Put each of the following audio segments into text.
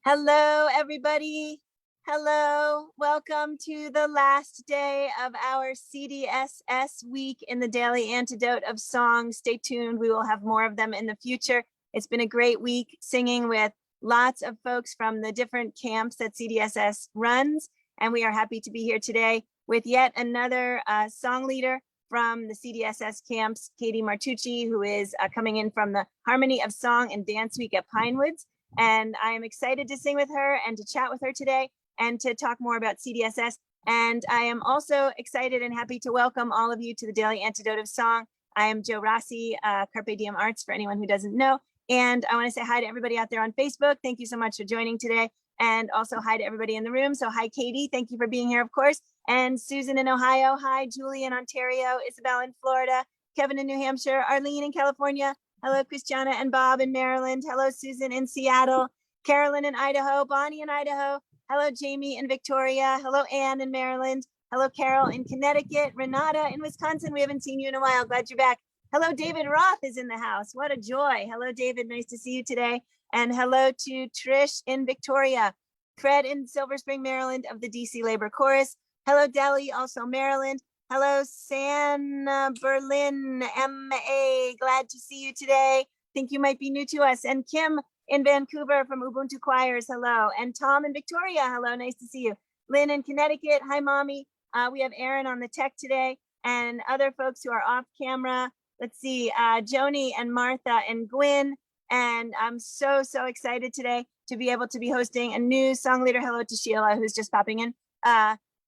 Hello, everybody. Hello. Welcome to the last day of our CDSS week in the Daily Antidote of Song. Stay tuned. We will have more of them in the future. It's been a great week singing with lots of folks from the different camps that CDSS runs. And we are happy to be here today with yet another song leader from the CDSS camps, Katie Martucci, who is coming in from the Harmony of Song and Dance Week at Pinewoods. And I am excited to sing with her and to chat with her today and to talk more about CDSS. And I am also excited and happy to welcome all of you to the Daily Antidote of Song. I am Jo Rossi, Carpe Diem Arts, for anyone who doesn't know. And I want to say hi to everybody out there on Facebook. Thank you so much for joining today. And also hi to everybody in the room. So hi, Katie. Thank you for being here, of course. And Susan in Ohio. Hi, Julie in Ontario. Isabel in Florida. Kevin in New Hampshire. Arlene in California. Hello, Christiana and Bob in Maryland. Hello, Susan in Seattle. Carolyn in Idaho. Bonnie in Idaho. Hello, Jamie in Victoria. Hello, Anne in Maryland. Hello, Carol in Connecticut. Renata in Wisconsin. We haven't seen you in a while. Glad you're back. Hello, David Roth is in the house. What a joy. Hello, David. Nice to see you today. And hello to Trish in Victoria. Fred in Silver Spring, Maryland of the DC Labor Chorus. Hello, Deli, also Maryland. Hello, San Berlin, MA. Glad to see you today. Think you might be new to us. And Kim in Vancouver from Ubuntu Choirs. Hello. And Tom in Victoria. Hello. Nice to see you. Lynn in Connecticut. Hi, Mommy. We have Aaron on the tech today and other folks who are off camera. Let's see, Joni and Martha and Gwyn. And I'm so excited today to be able to be hosting a new song leader. Hello to Sheila, who's just popping in.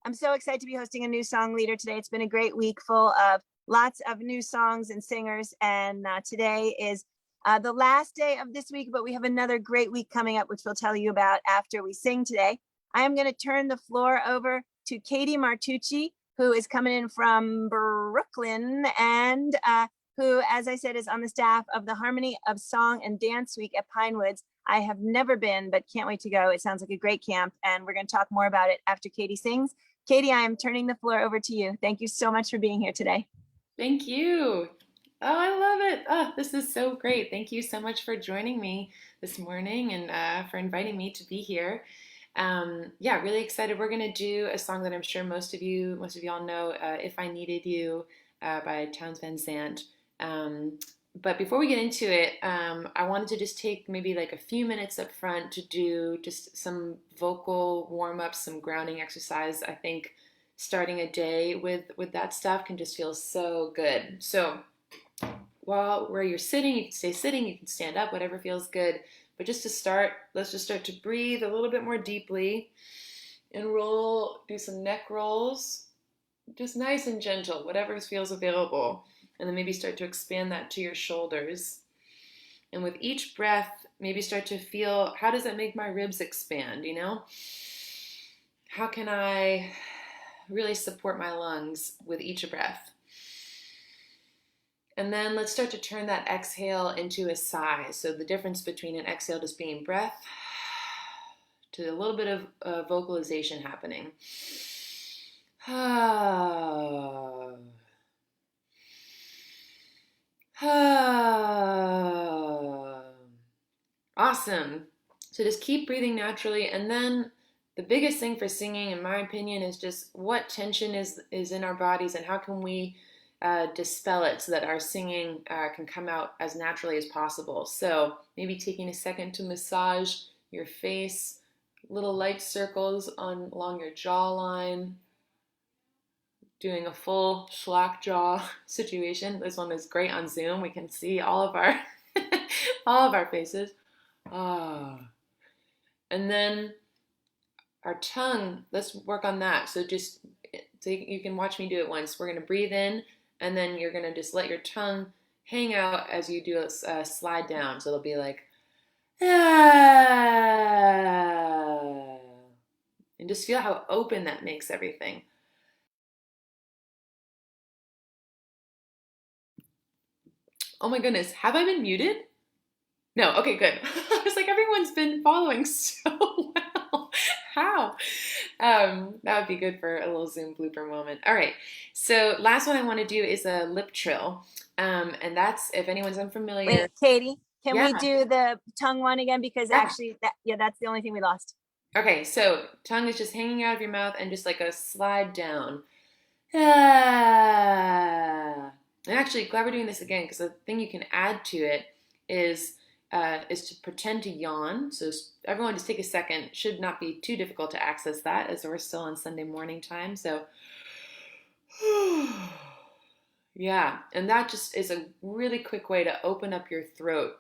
I'm so excited to be hosting a new song leader today. It's been a great week full of lots of new songs and singers. And today is the last day of this week, but we have another great week coming up, which we'll tell you about after we sing today. I am going to turn the floor over to Katie Martucci, who is coming in from Brooklyn and who, as I said, is on the staff of the Harmony of Song and Dance Week at Pinewoods. I have never been, but can't wait to go. It sounds like a great camp, and we're going to talk more about it after Katie sings. Katie, I am turning the floor over to you. Thank you so much for being here today. Thank you. Oh, I love it. Oh, this is so great. Thank you so much for joining me this morning and for inviting me to be here. Yeah, really excited. We're going to do a song that I'm sure most of you all know, "If I Needed You" by Townes Van Zandt. But before we get into it, I wanted to just take maybe like a few minutes up front to do just some vocal warm-ups, some grounding exercise. I think starting a day with that stuff can just feel so good. So where you're sitting, you can stay sitting, you can stand up, whatever feels good. But just to start, let's just start to breathe a little bit more deeply and do some neck rolls, just nice and gentle, whatever feels available. And then maybe start to expand that to your shoulders. And with each breath, maybe start to feel, how does that make my ribs expand, you know? How can I really support my lungs with each breath? And then let's start to turn that exhale into a sigh. So the difference between an exhale just being breath to a little bit of vocalization happening. Awesome. So just keep breathing naturally. And then the biggest thing for singing, in my opinion, is just what tension is in our bodies and how can we dispel it so that our singing can come out as naturally as possible. So maybe taking a second to massage your face, little light circles along your jawline, doing a full slack jaw situation. This one is great on Zoom. We can see all of our all of our faces. And then our tongue, let's work on that. So you can watch me do it once. We're going to breathe in, and then you're going to just let your tongue hang out as you do a slide down. So it'll be like, ah, and just feel how open that makes everything. Oh my goodness, have I been muted? No, okay, good. I was like, everyone's been following so well. How? That would be good for a little Zoom blooper moment. All right, so last one I want to do is a lip trill. And that's, if anyone's unfamiliar. Wait, Katie, Can we Yeah. do the tongue one again? Because Yeah. actually, that's the only thing we lost. Okay, so tongue is just hanging out of your mouth and just like a slide down. Ah. And actually, glad we're doing this again because the thing you can add to it is to pretend to yawn. So everyone, just take a second. Should not be too difficult to access that as we're still on Sunday morning time. So, yeah, and that just is a really quick way to open up your throat,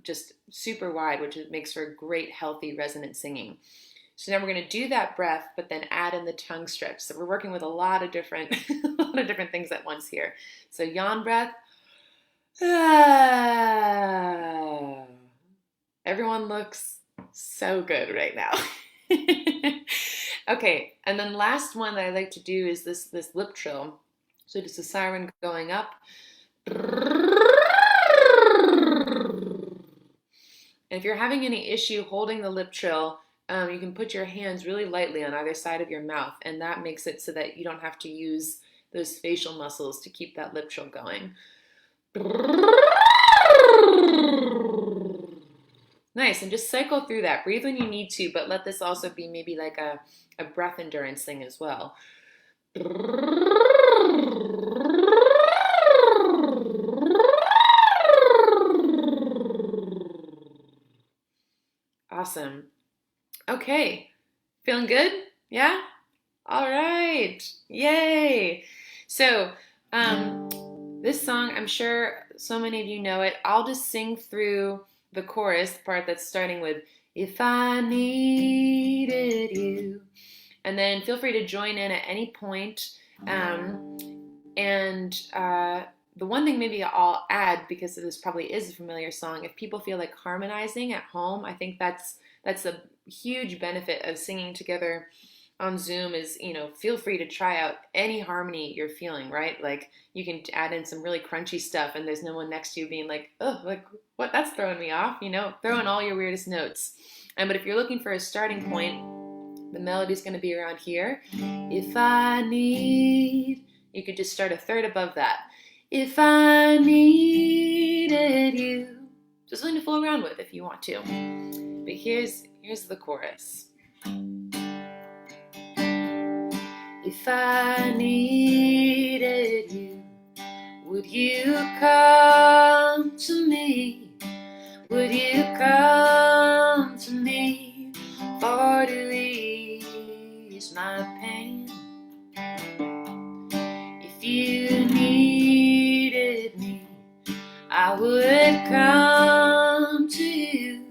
just super wide, which makes for great, healthy, resonant singing. So now we're going to do that breath, but then add in the tongue stretch. So we're working with a lot of different, a lot of different things at once here. So yawn breath. Ah. Everyone looks so good right now. Okay, and then last one that I like to do is this lip trill. So just a siren going up. And if you're having any issue holding the lip trill, you can put your hands really lightly on either side of your mouth, and that makes it so that you don't have to use those facial muscles to keep that lip trill going. Nice, and just cycle through that. Breathe when you need to, but let this also be maybe like a breath endurance thing as well. Awesome. Okay, feeling good? Yeah? All right. Yay. So, this song, I'm sure so many of you know it. I'll just sing through the chorus, the part that's starting with, if I needed you. And then feel free to join in at any point. The one thing maybe I'll add, because this probably is a familiar song, if people feel like harmonizing at home, I think that's a huge benefit of singing together on Zoom is, feel free to try out any harmony you're feeling, right? Like you can add in some really crunchy stuff and there's no one next to you being like, oh, like what? That's throwing me off, throw in all your weirdest notes. But if you're looking for a starting point, the melody's going to be around here. If I need, you could just start a third above that. If I needed you. Just something to fool around with if you want to. But here's the chorus. If I needed you, would you come to me? Would you come to me for to ease my pain? If you needed me, I would come to you.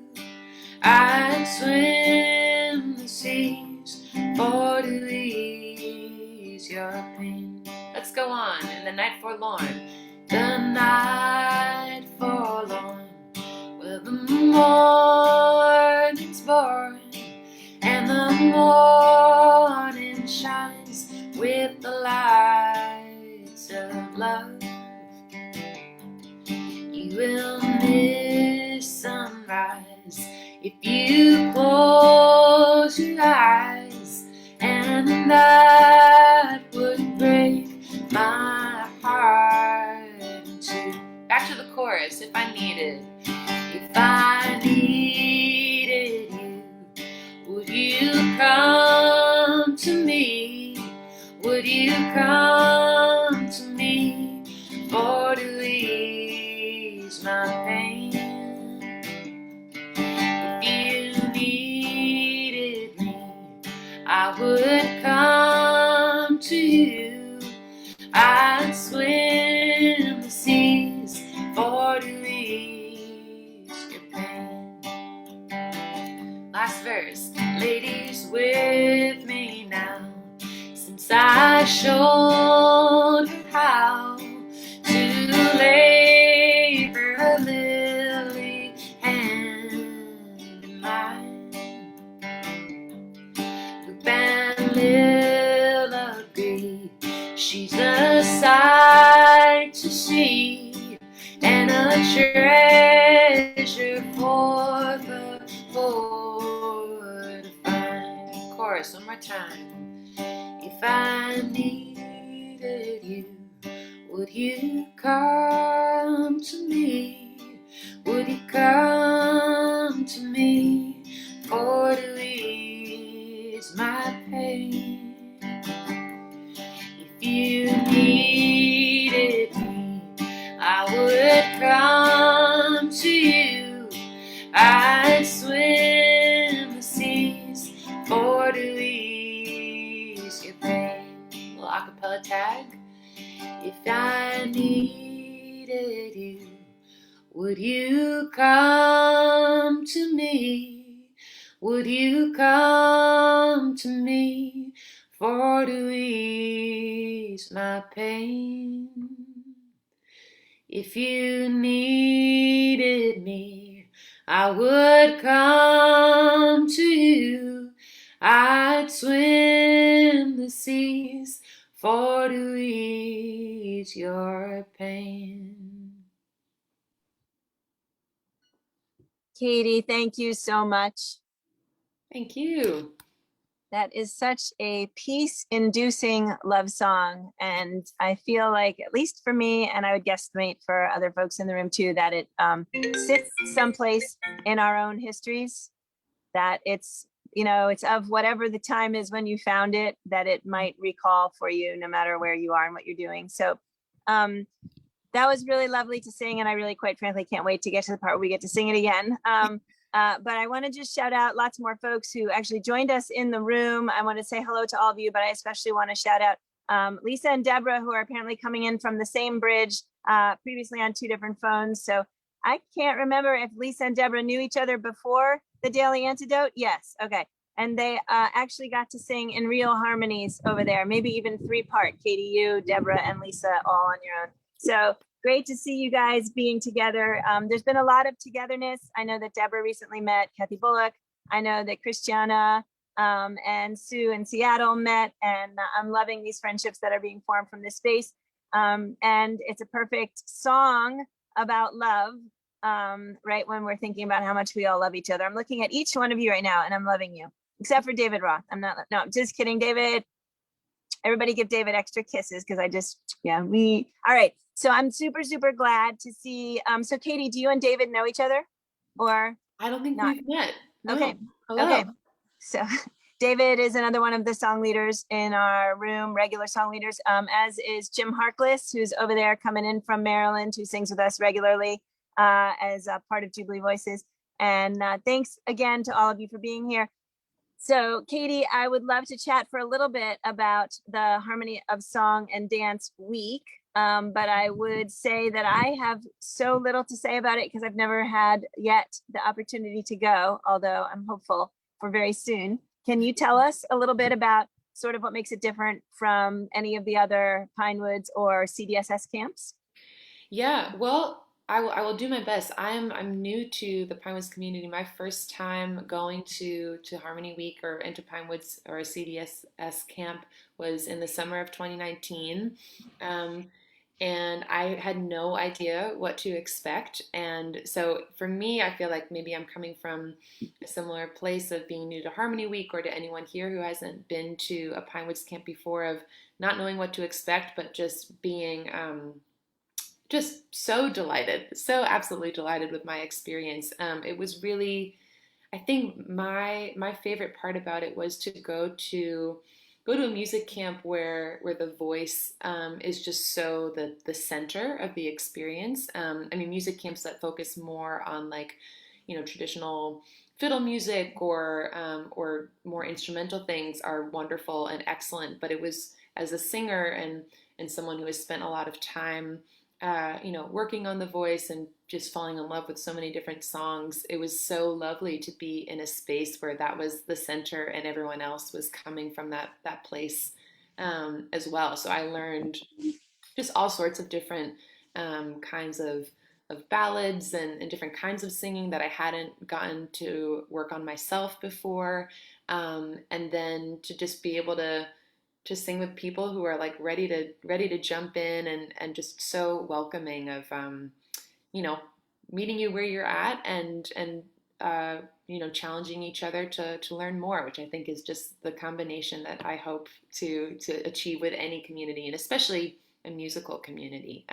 I'd swim the seas for to ease your pain. Let's go on. And the night forlorn. The night forlorn. Well, the morning's born, and the morning shines with the lights of love. You will miss sunrise if you close your eyes, and that would break my heart in two. Back to the chorus, if I needed. If I needed you, would you come to me? Would you come to me for to ease my pain? If you needed me, I would come to you. I'd swim the seas for to ease your pain. Last verse. Ladies, with me now, since I showed her how to lay her lily hand in mine. The band will agree she's a sight to see and a treasure for the poor to find. Chorus one more time. If I needed you, would you come to me? Would you come to me for to ease my pain? If you needed me, I would come to you. I'd swim the seas for to ease your pain. Little acapella tag. If I needed you, would you come to me? Would you come to me for to ease my pain? If you needed me, I would come to you. I'd swim the seas for to ease your pain. Katie, thank you so much. Thank you. That is such a peace-inducing love song. And I feel like, at least for me, and I would guesstimate for other folks in the room too, that it sits someplace in our own histories, that it's, it's of whatever the time is when you found it, that it might recall for you no matter where you are and what you're doing. So that was really lovely to sing. And I really, quite frankly, can't wait to get to the part where we get to sing it again. But I want to just shout out lots more folks who actually joined us in the room. I want to say hello to all of you, but I especially want to shout out Lisa and Deborah, who are apparently coming in from the same bridge, previously on 2 different phones. So I can't remember if Lisa and Deborah knew each other before the Daily Antidote. Yes. Okay. And they actually got to sing in real harmonies over there, maybe even 3-part, Katie, you, Deborah, and Lisa, all on your own. So great to see you guys being together. There's been a lot of togetherness. I know that Deborah recently met Kathy Bullock. I know that Christiana and Sue in Seattle met, and I'm loving these friendships that are being formed from this space. And it's a perfect song about love, right when we're thinking about how much we all love each other. I'm looking at each one of you right now, and I'm loving you, except for David Roth. I'm just kidding, David. Everybody give David extra kisses because all right. So I'm super, super glad to see. So Katie, do you and David know each other or I don't think not? we've met. No. Okay. Hello. Okay. So David is another one of the song leaders in our room, regular song leaders, as is Jim Harkless, who's over there coming in from Maryland, who sings with us regularly as a part of Jubilee Voices. And thanks again to all of you for being here. So Katie, I would love to chat for a little bit about the Harmony of Song and Dance Week. But I would say that I have so little to say about it because I've never had yet the opportunity to go, although I'm hopeful for very soon. Can you tell us a little bit about sort of what makes it different from any of the other Pinewoods or CDSS camps? Yeah, well, I will do my best. I'm new to the Pinewoods community. My first time going to Harmony Week or into Pinewoods or a CDSS camp was in the summer of 2019. Um, and I had no idea what to expect. And so for me, I feel like maybe I'm coming from a similar place of being new to Harmony Week or to anyone here who hasn't been to a Pinewoods camp before, of not knowing what to expect, but just being just so delighted, so absolutely delighted with my experience. It was really, I think my favorite part about it was to go to a music camp where the voice is just so the center of the experience. I mean, music camps that focus more on like, traditional fiddle music or more instrumental things are wonderful and excellent. But it was, as a singer and someone who has spent a lot of time working on the voice and just falling in love with so many different songs. It was so lovely to be in a space where that was the center and everyone else was coming from that place as well. So I learned just all sorts of different kinds of ballads and different kinds of singing that I hadn't gotten to work on myself before. And then to just be able to sing with people who are like ready to jump in and just so welcoming of you know meeting you where you're at and challenging each other to learn more, which I think is just the combination that I hope to achieve with any community, and especially a musical community.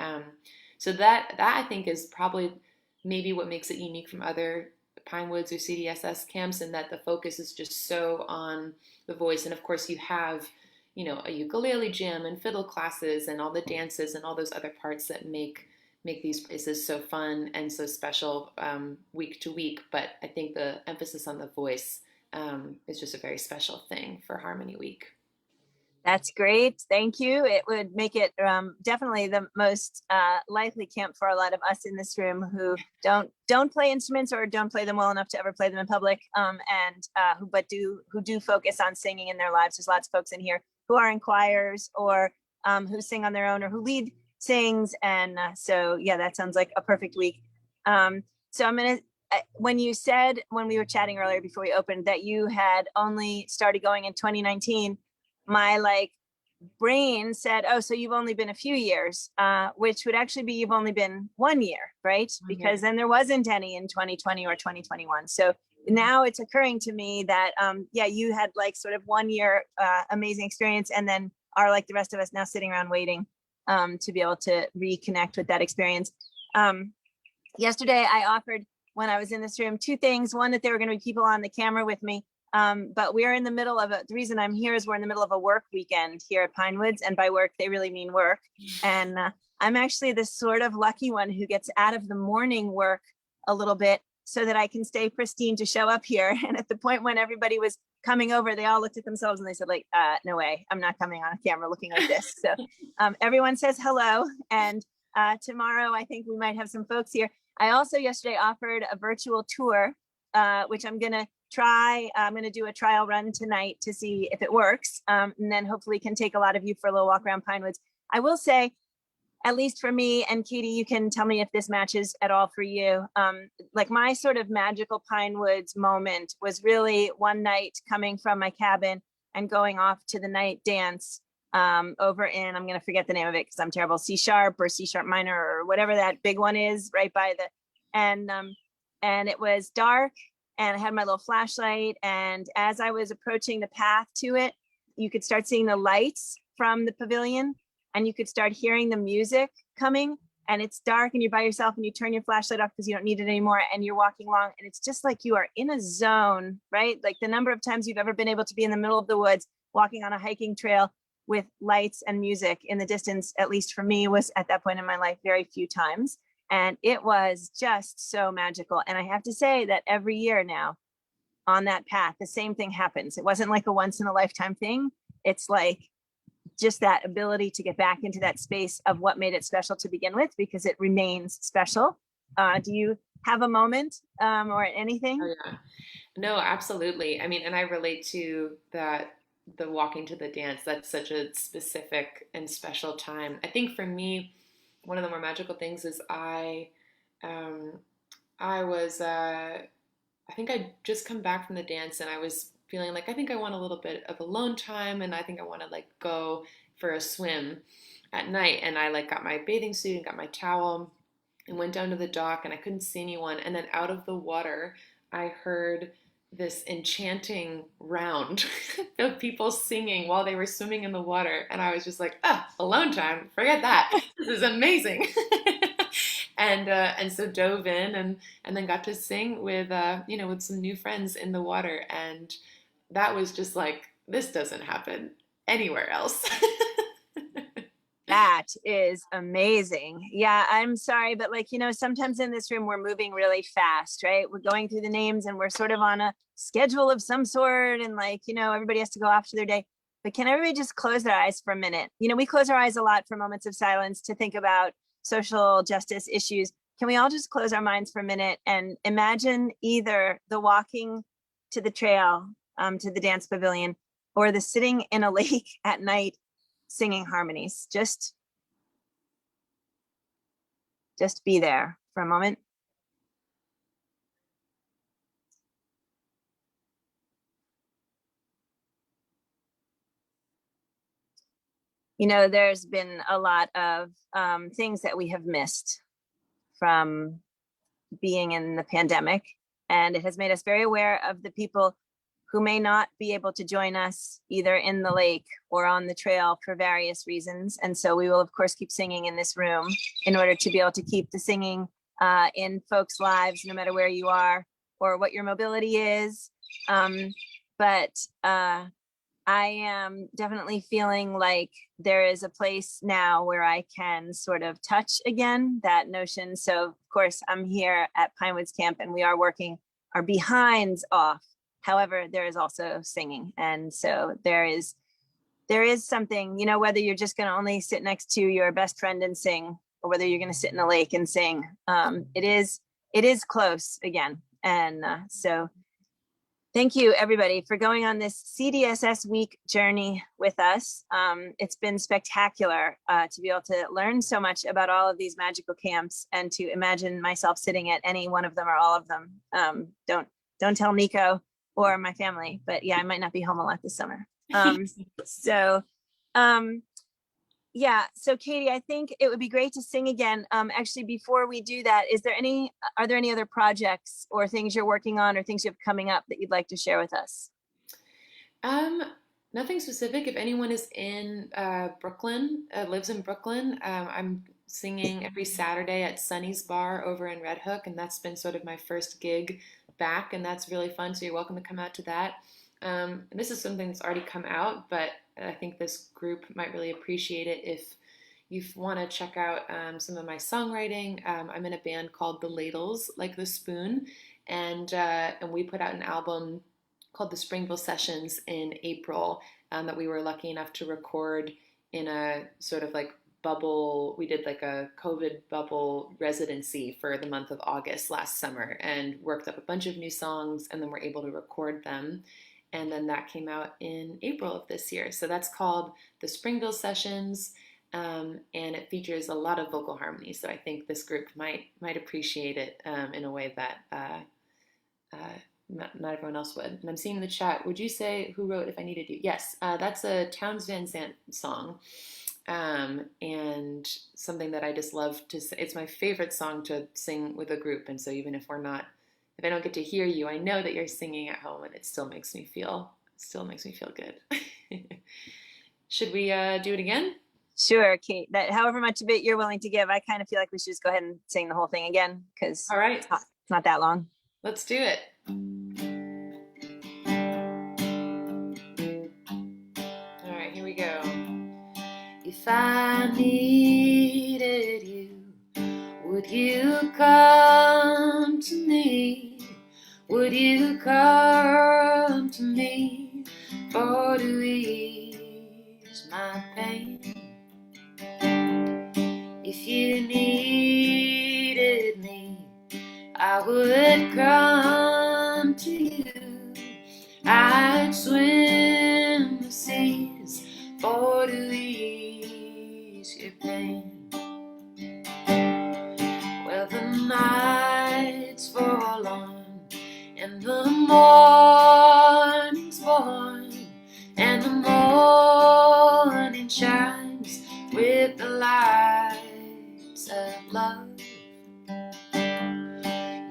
So that I think is probably maybe what makes it unique from other Pinewoods or CDSS camps, and that the focus is just so on the voice. And of course, you have, a ukulele jam and fiddle classes and all the dances and all those other parts that make these places so fun and so special week to week. But I think the emphasis on the voice is just a very special thing for Harmony Week. That's great. Thank you. It would make it definitely the most likely camp for a lot of us in this room who don't play instruments or don't play them well enough to ever play them in public, and who do focus on singing in their lives. There's lots of folks in here who are in choirs or who sing on their own or who lead sings, and so yeah, that sounds like a perfect week. So I'm gonna. When you said, when we were chatting earlier before we opened, that you had only started going in 2019, my brain said, oh, so you've only been a few years, which would actually be you've only been 1 year, right? Because then there wasn't any in 2020 or 2021. So now it's occurring to me that, yeah, you had sort of 1 year amazing experience, and then are like the rest of us now sitting around waiting to be able to reconnect with that experience. Yesterday, I offered, when I was in this room, two things. One, that there were going to be people on the camera with me. But we're in the middle of the reason I'm here is we're in the middle of a work weekend here at Pinewoods. And by work, they really mean work. And I'm actually the sort of lucky one who gets out of the morning work a little bit so that I can stay pristine to show up here. And at the point when everybody was coming over, they all looked at themselves and they said no way, I'm not coming on a camera looking like this. So everyone says hello. And tomorrow, I think we might have some folks here. I also yesterday offered a virtual tour, which I'm going to try. I'm going to do a trial run tonight to see if it works, and then hopefully can take a lot of you for a little walk around Pinewoods. I will say, at least for me, and Katie, you can tell me if this matches at all for you. My sort of magical Pinewoods moment was really one night coming from my cabin and going off to the night dance over in, I'm going to forget the name of it because I'm terrible, C sharp or C sharp minor or whatever that big one is right by the, and it was dark. And I had my little flashlight. And as I was approaching the path to it, you could start seeing the lights from the pavilion and you could start hearing the music coming. And it's dark and you're by yourself and you turn your flashlight off because you don't need it anymore. And you're walking along and it's just like you are in a zone, right? Like the number of times you've ever been able to be in the middle of the woods, walking on a hiking trail with lights and music in the distance, at least for me, was at that point in my life, very few times. And it was just so magical. And I have to say that every year now on that path, the same thing happens. It wasn't like a once in a lifetime thing. It's like just that ability to get back into that space of what made it special to begin with, because it remains special. Do you have a moment or anything? Oh, yeah. No, absolutely. I mean, and I relate to that, the walking to the dance. That's such a specific and special time. I think for me, one of the more magical things is um, I was, I think I'd just come back from the dance and I was feeling like I think I want a little bit of alone time and I think I want to go for a swim at night. And I got my bathing suit and got my towel and went down to the dock and I couldn't see anyone. And then out of the water, I heard this enchanting round of people singing while they were swimming in the water. And I was just like, alone time, forget that. This is amazing. And so dove in and then got to sing with with some new friends in the water. And that was just like, this doesn't happen anywhere else. That is amazing. Yeah, I'm sorry, but sometimes in this room, we're moving really fast, right? We're going through the names and we're sort of on a schedule of some sort. And everybody has to go off to their day. But can everybody just close their eyes for a minute? We close our eyes a lot for moments of silence to think about social justice issues. Can we all just close our minds for a minute and imagine either the walking to the trail, to the dance pavilion, or the sitting in a lake at night singing harmonies? Just be there for a moment. There's been a lot of things that we have missed from being in the pandemic, and it has made us very aware of the people who may not be able to join us either in the lake or on the trail for various reasons. And so we will, of course, keep singing in this room in order to be able to keep the singing in folks' lives, no matter where you are or what your mobility is. But I am definitely feeling like there is a place now where I can sort of touch again that notion. So of course I'm here at Pinewoods Camp and we are working our behinds off. However, there is also singing. And so there is something, you know, whether you're just going to only sit next to your best friend and sing, or whether you're going to sit in a lake and sing, it is close again. And so thank you, everybody, for going on this CDSS week journey with us. It's been spectacular to be able to learn so much about all of these magical camps and to imagine myself sitting at any one of them or all of them. Don't tell Nico or my family, but yeah, I might not be home a lot this summer. Yeah, so Katie, I think it would be great to sing again. Actually, before we do that, are there any other projects or things you're working on or things you have coming up that you'd like to share with us? Nothing specific. If anyone is in Brooklyn, lives in Brooklyn, I'm singing every Saturday at Sunny's Bar over in Red Hook, and that's been sort of my first gig back, and that's really fun. So you're welcome to come out to that. This is something that's already come out, but I think this group might really appreciate it if you want to check out some of my songwriting. I'm in a band called The Ladles, like the spoon, and we put out an album called the Springville Sessions in April that we were lucky enough to record in a sort of like bubble. We did like a COVID bubble residency for the month of August last summer and worked up a bunch of new songs and then were able to record them. And then that came out in April of this year. So that's called the Springville Sessions. And it features a lot of vocal harmony. So I think this group might appreciate it in a way that not everyone else would. And I'm seeing in the chat, would you say who wrote If I Needed You? Yes, that's a Townes Van Zandt song. And something that I just love to say. It's my favorite song to sing with a group. And so even if I don't get to hear you, I know that you're singing at home and it still makes me feel good. Should we do it again? Sure, Kate, that however much of it you're willing to give, I kind of feel like we should just go ahead and sing the whole thing again because All right, it's not that long. Let's do it. All right, here we go. If I needed you, would you come to me? Would you come to me for to ease my pain? If you needed me, I would come to you. I'd swim the seas for to ease your pain. Well, the night's forlorn and the morning's born, and the morning shines with the lights of love.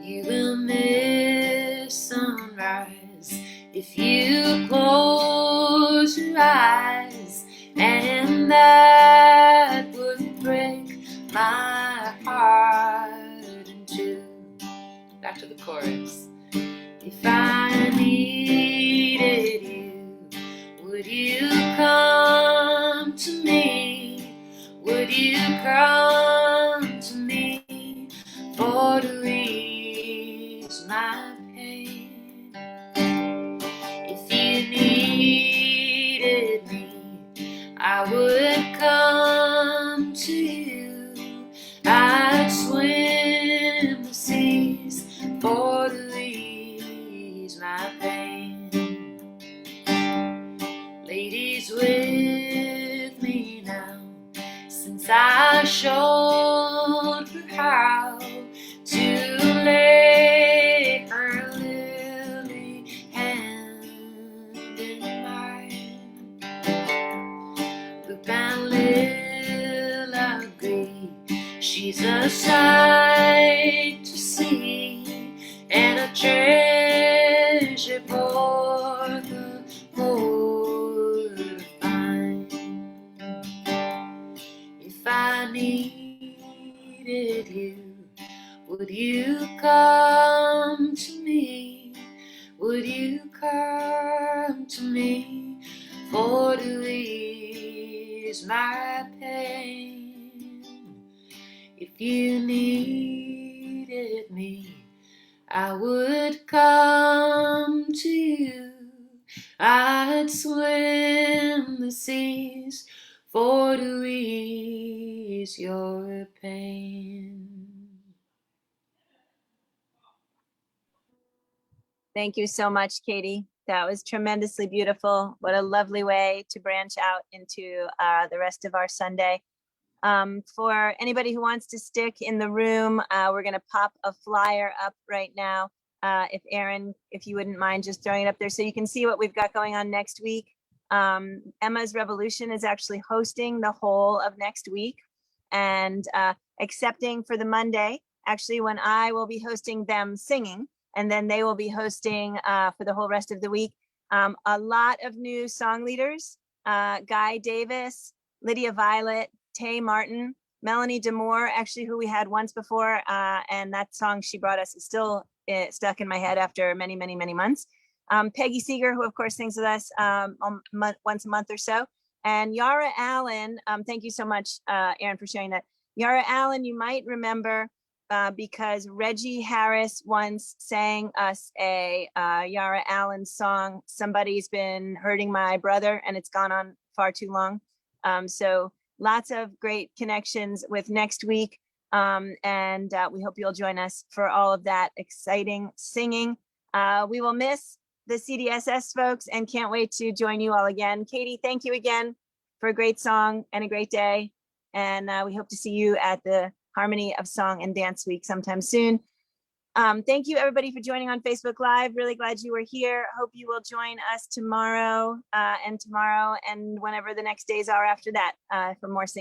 You will miss sunrise if you close your eyes, and that would break my heart in two. Back to the chorus. If I needed you, would you come to me? Would you come to me for to ease my pain? If you needed me, I would come to you. I'd swim the seas for to ease my pain. Ladies with me now, since I showed her how to lay her lily hand in mine. Look and Lil agree, she's a sight to see and a treasure for the poor to find. If I needed you, Would you come to me? Would you come to me for to ease my pain? If you needed me, I would come to you. I'd swim the seas for to ease your pain. Thank you so much, Katie. That was tremendously beautiful. What a lovely way to branch out into the rest of our Sunday. For anybody who wants to stick in the room, we're going to pop a flyer up right now. If Aaron, if you wouldn't mind just throwing it up there so you can see what we've got going on next week. Emma's Revolution is actually hosting the whole of next week, and excepting for the Monday, actually, when I will be hosting them singing, and then they will be hosting for the whole rest of the week. A lot of new song leaders, Guy Davis, Lydia Violet, Tay Martin, Melanie Demore, actually, who we had once before, and that song she brought us is still stuck in my head after many, many, many months. Peggy Seeger, who of course sings with us once a month or so, and Yara Allen. Thank you so much, Aaron, for sharing that. Yara Allen, you might remember because Reggie Harris once sang us a Yara Allen song, "Somebody's Been Hurting My Brother," and it's gone on far too long. So lots of great connections with next week. And we hope you'll join us for all of that exciting singing. We will miss the CDSS folks and can't wait to join you all again. Katie, thank you again for a great song and a great day. And we hope to see you at the Harmony of Song and Dance Week sometime soon. Thank you everybody for joining on Facebook Live. Really glad you were here. Hope you will join us tomorrow and whenever the next days are after that for more singing.